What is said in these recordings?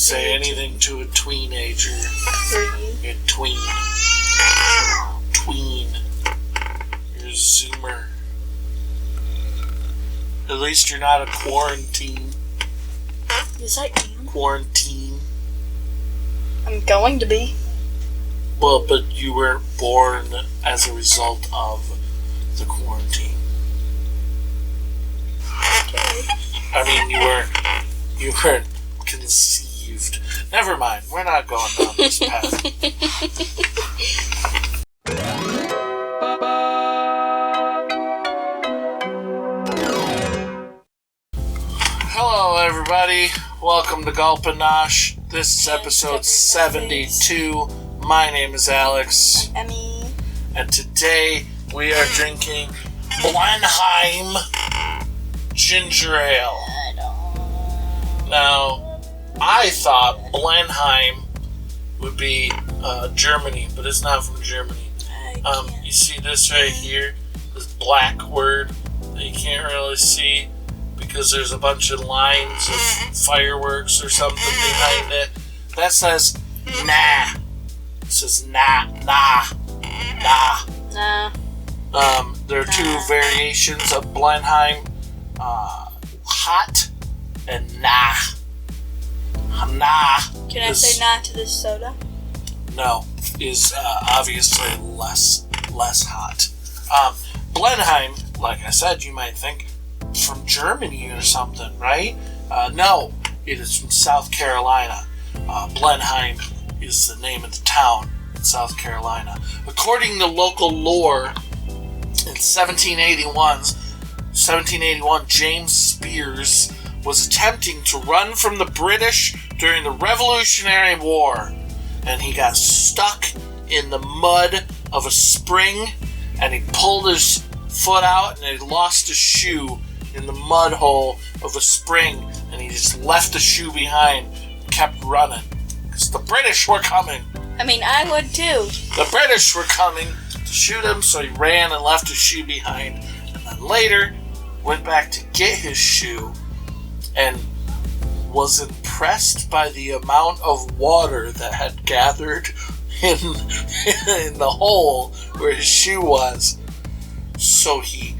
Say anything to a tweenager. You're tween. Tween. You're a zoomer. At least you're not a quarantine. Yes, I am. Quarantine. I'm going to be. Well, but you weren't born as a result of the quarantine. Okay. I mean, you weren't conceived. Never mind. We're not going down this path. Hello, everybody. Welcome to Gulp and Nosh. This is episode 72. My name is Alex. I'm Emmy. And today we are drinking Blenheim Ginger Ale. Now, I thought Blenheim would be Germany, but it's not from Germany. You see this right here? This black word that you can't really see because there's a bunch of lines of fireworks or something behind it. That says nah. It says nah. There are two variations of Blenheim, hot and nah. Nah. Can I say nah to this soda? No, is obviously less hot. Blenheim, like I said, you might think from Germany or something, right? No, it is from South Carolina. Blenheim is the name of the town in South Carolina. According to local lore, in 1781, James Spears was attempting to run from the British during the Revolutionary War, and he got stuck in the mud of a spring, and he pulled his foot out, and he lost his shoe in the mud hole of a spring, and he just left the shoe behind and kept running, because the British were coming. I mean, I would too. The British were coming to shoot him, so he ran and left his shoe behind, and then later went back to get his shoe, and was impressed by the amount of water that had gathered in the hole where his shoe was. So he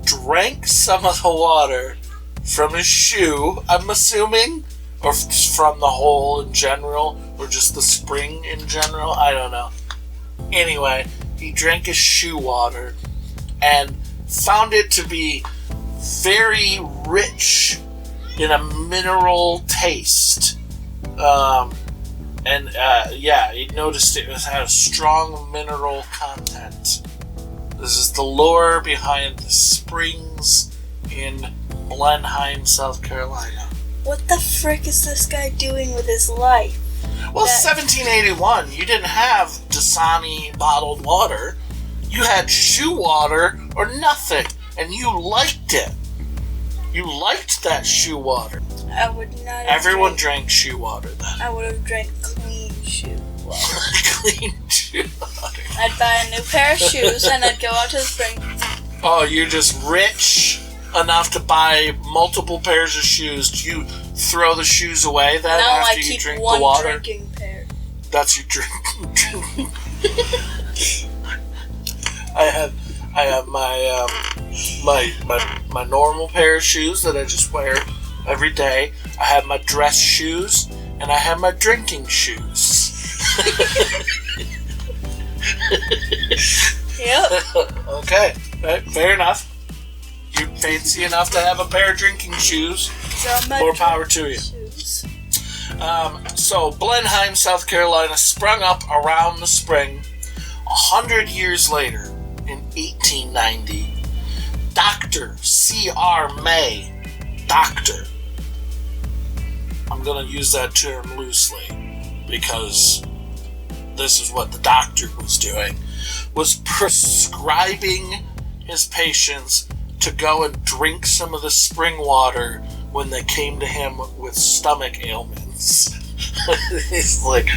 drank some of the water from his shoe, I'm assuming, or from the hole in general, or just the spring in general, I don't know. Anyway, he drank his shoe water and found it to be very rich in a mineral taste. He noticed it had a strong mineral content. This is the lore behind the springs in Blenheim, South Carolina. What the frick is this guy doing with his life? Well, 1781, you didn't have Dasani bottled water. You had shoe water or nothing, and you liked it. You liked that shoe water. I would not have Everyone drank shoe water then. I would have drank clean shoe water. Clean shoe water. I'd buy a new pair of shoes and I'd go out to the spring. Oh, you're just rich enough to buy multiple pairs of shoes. Do you throw the shoes away then No, after I you keep drink one the water? drinking pair. That's your drink. I have my normal pair of shoes that I just wear every day. I have my dress shoes, and I have my drinking shoes. Yep. Okay, fair enough. You're fancy enough to have a pair of drinking shoes. More power to you. Shoes. So, Blenheim, South Carolina sprung up around the spring. 100 years later, in 1890, Dr. C.R. May, doctor, I'm going to use that term loosely because this is what the doctor was doing, was prescribing his patients to go and drink some of the spring water when they came to him with stomach ailments. He's like,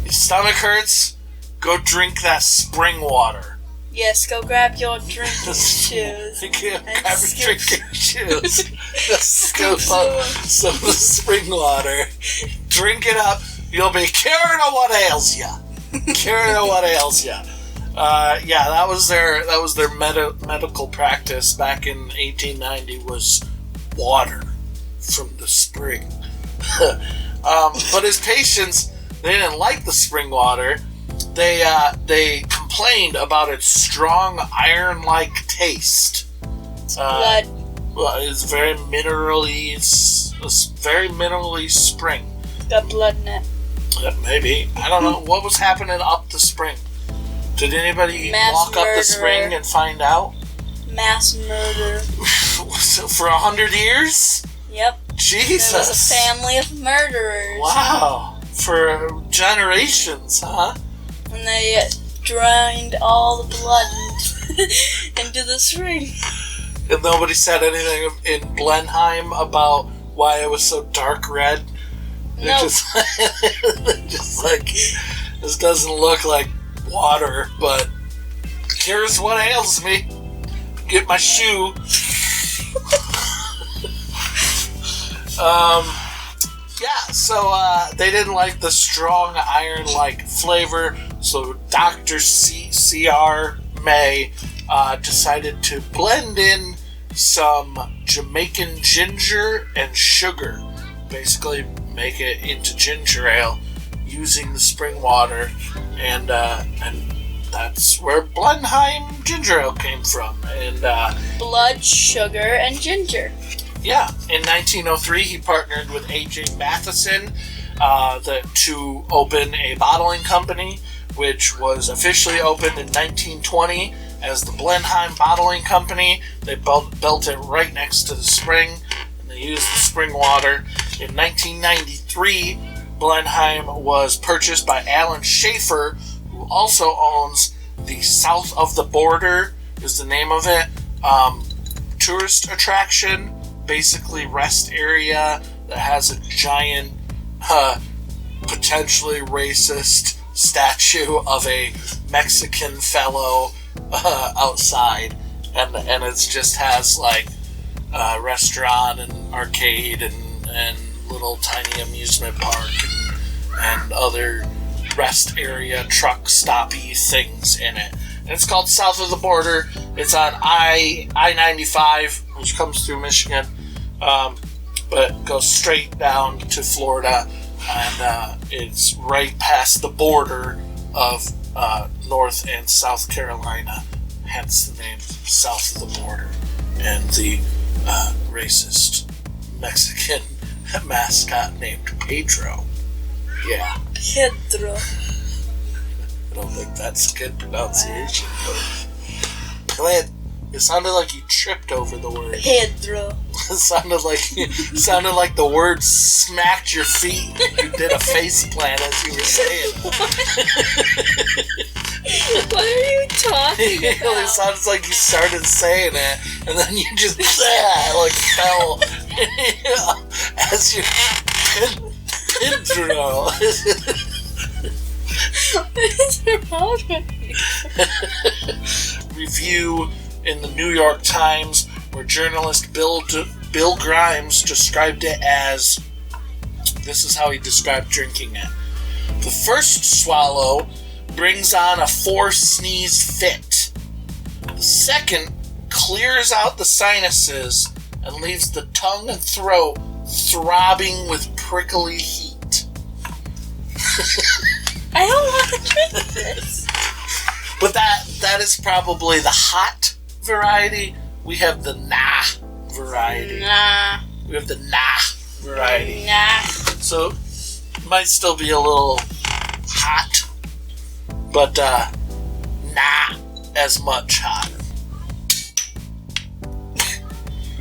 your stomach hurts? Go drink that spring water. Yes, go grab your drinking shoes. Grab your drinking shoes. Scoop up some of the spring water, drink it up. You'll be cured of what ails ya. Cured of what ails ya. Yeah, that was their medical practice back in 1890 was water from the spring. But his patients, they didn't like the spring water. They complained about its strong iron-like taste. Blood. Well, it's very minerally. It's very minerally spring. Got blood in it. Maybe, I don't know what was happening up the spring. Did anybody walk up the spring and find out? Mass murder. For 100 years? Yep. Jesus. There was a family of murderers. Wow. For generations, huh? And they drained all the blood into the spring. And nobody said anything in Blenheim about why it was so dark red? No. Just like, this doesn't look like water, but here's what ails me. Get my shoe. So they didn't like the strong iron-like flavor, so Dr. C.R. May decided to blend in some Jamaican ginger and sugar. Basically make it into ginger ale using the spring water, and that's where Blenheim Ginger Ale came from. And blood, sugar, and ginger. Yeah, in 1903 he partnered with A.J. Matheson to open a bottling company, which was officially opened in 1920 as the Blenheim Bottling Company. They built it right next to the spring, and they used the spring water. In 1993, Blenheim was purchased by Alan Schaefer, who also owns the South of the Border, is the name of it. Tourist attraction, basically rest area that has a giant, potentially racist statue of a Mexican fellow outside, and it just has like a restaurant and arcade and little tiny amusement park and other rest area truck stoppy things in it. And it's called South of the Border. It's on I-95, which comes through Michigan, but goes straight down to Florida, and it's right past the border of North and South Carolina, hence the name South of the Border, and the racist Mexican mascot named Pedro. Yeah. Pedro. I don't think that's a good pronunciation. It sounded like you tripped over the word. Pedro. It sounded like the word smacked your feet. You did a face plant as you were saying. What are you talking about? It sounds like you started saying it, and then you just fell as you Pedro. What is wrong with you? Review in the New York Times, where journalist Bill Grimes described it as, this is how he described drinking it. The first swallow brings on a 4-sneeze fit. The second clears out the sinuses and leaves the tongue and throat throbbing with prickly heat. I don't want to drink this. But that is probably the hot variety. We have the nah variety. Nah. We have the nah variety. Nah. So, it might still be a little hot, but not as much hot.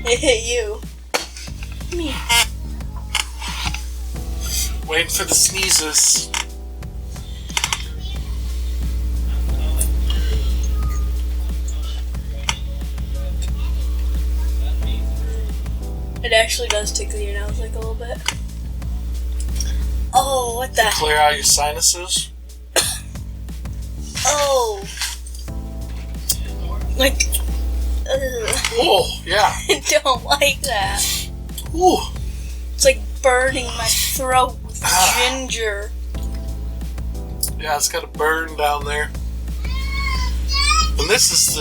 It hit you. Me. Waiting for the sneezes. It actually does tickle your nose like a little bit. Oh, what the? Clear out your sinuses. Oh. Like. Ugh. Oh, yeah. I don't like that. Ooh. It's like burning my throat with ginger. Yeah, it's got a burn down there. And this is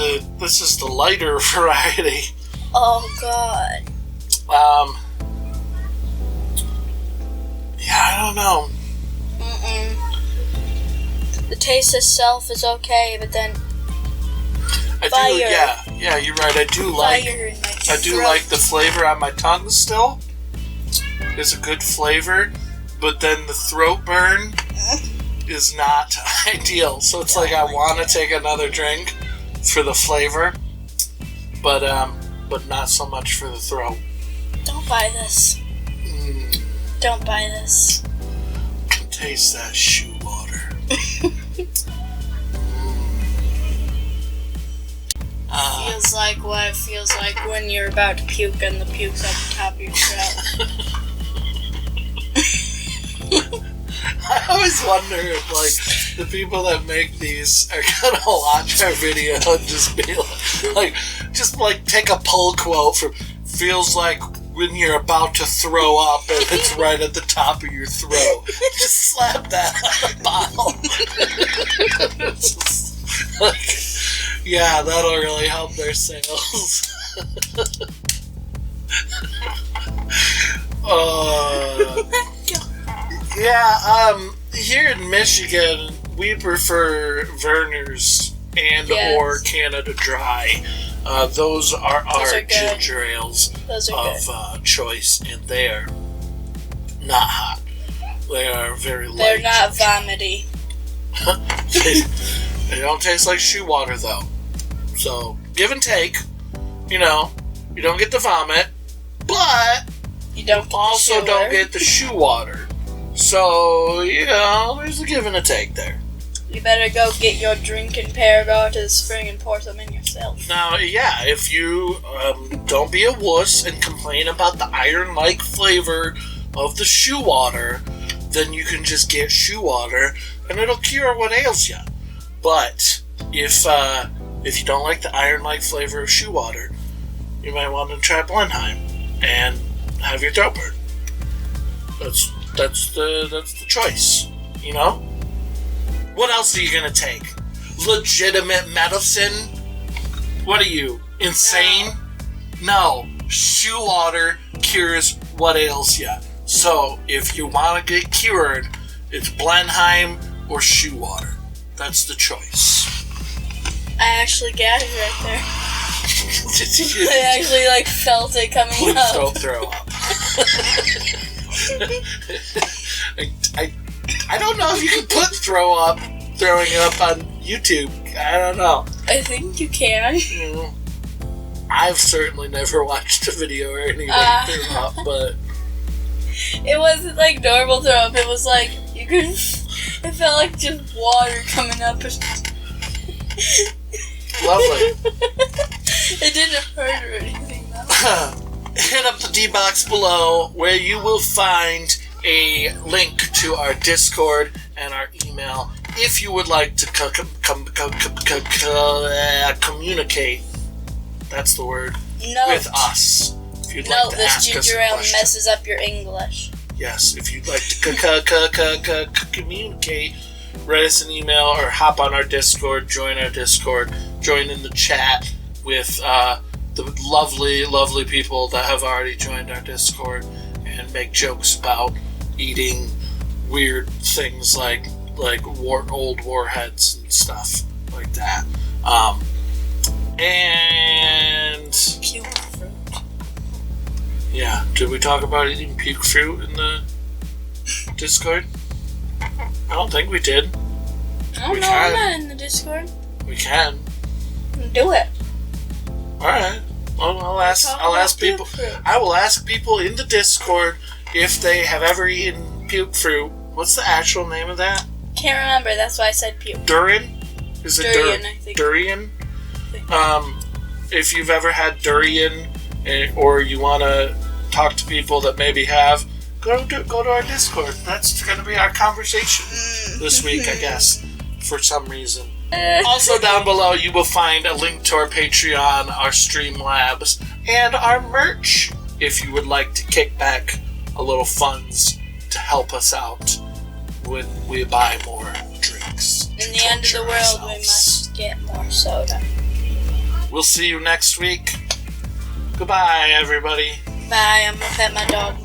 the lighter variety. Oh God. Yeah, I don't know. The taste itself is okay, but then Yeah, you're right. I do like the flavor on my tongue still. It's a good flavor, but then the throat burn is not ideal. So it's like I want to take another drink for the flavor, but not so much for the throat. Don't buy this. Don't buy this. Can taste that shoe water. Feels like what it feels like when you're about to puke and the puke's at the top of your throat. I always wonder if, like, the people that make these are gonna watch our video and just be like, take a pull quote from "feels like when you're about to throw up and it's right at the top of your throat." Just slap that on the bottle. It's just, like, yeah, that'll really help their sales. Yeah, here in Michigan, we prefer Verner's or Canada Dry. Those are our ginger ales of choice, and they are not hot. They are very light. They're not vomity. They don't taste like shoe water, though. So, give and take. You know, you don't get the vomit, but you don't get the shoe water. So, you know, there's a give and a take there. You better go get your drinking pair, go to the spring and pour some in yourself. Now, yeah, if you don't be a wuss and complain about the iron-like flavor of the shoe water, then you can just get shoe water and it'll cure what ails you. But if you don't like the iron-like flavor of shoe water, you might want to try Blenheim and have your throat burn. That's the choice, you know? What else are you gonna take? Legitimate medicine? What are you, insane? No. Shoe water cures what ails you. So, if you want to get cured, it's Blenheim or shoe water. That's the choice. I actually got it right there. I actually, felt it coming up. Don't throw up. I don't know if you can put throwing up on YouTube. I don't know. I think you can. I've certainly never watched a video where anybody threw up, but it wasn't like normal throw up. It was like you could. It felt like just water coming up. Lovely. It didn't hurt or anything though. Hit up the D-Box below where you will find a link to our Discord and our email if you would like to communicate, that's the word, with us. If you'd like to ask us a question. This ginger ale messes up your English. Yes, if you'd like to communicate, write us an email or hop on our Discord, join our Discord, join in the chat with the lovely, lovely people that have already joined our Discord and make jokes about eating weird things like old warheads and stuff like that. And puke fruit. Yeah, did we talk about eating puke fruit in the Discord? I don't think we did. I'm not in the Discord. We can. Do it. Alright. Well, I'll ask people. I will ask people in the Discord if they have ever eaten puke fruit. What's the actual name of that? Can't remember. That's why I said puke. Durian? Is it durian? I think. Durian. If you've ever had durian, or you want to talk to people that maybe have, go to our Discord. That's going to be our conversation this week, I guess, for some reason. Also down below, you will find a link to our Patreon, our Streamlabs, and our merch if you would like to kick back a little funds to help us out when we buy more drinks. In the end of the world, we must get more soda. We'll see you next week. Goodbye, everybody. Bye, I'm gonna pet my dog.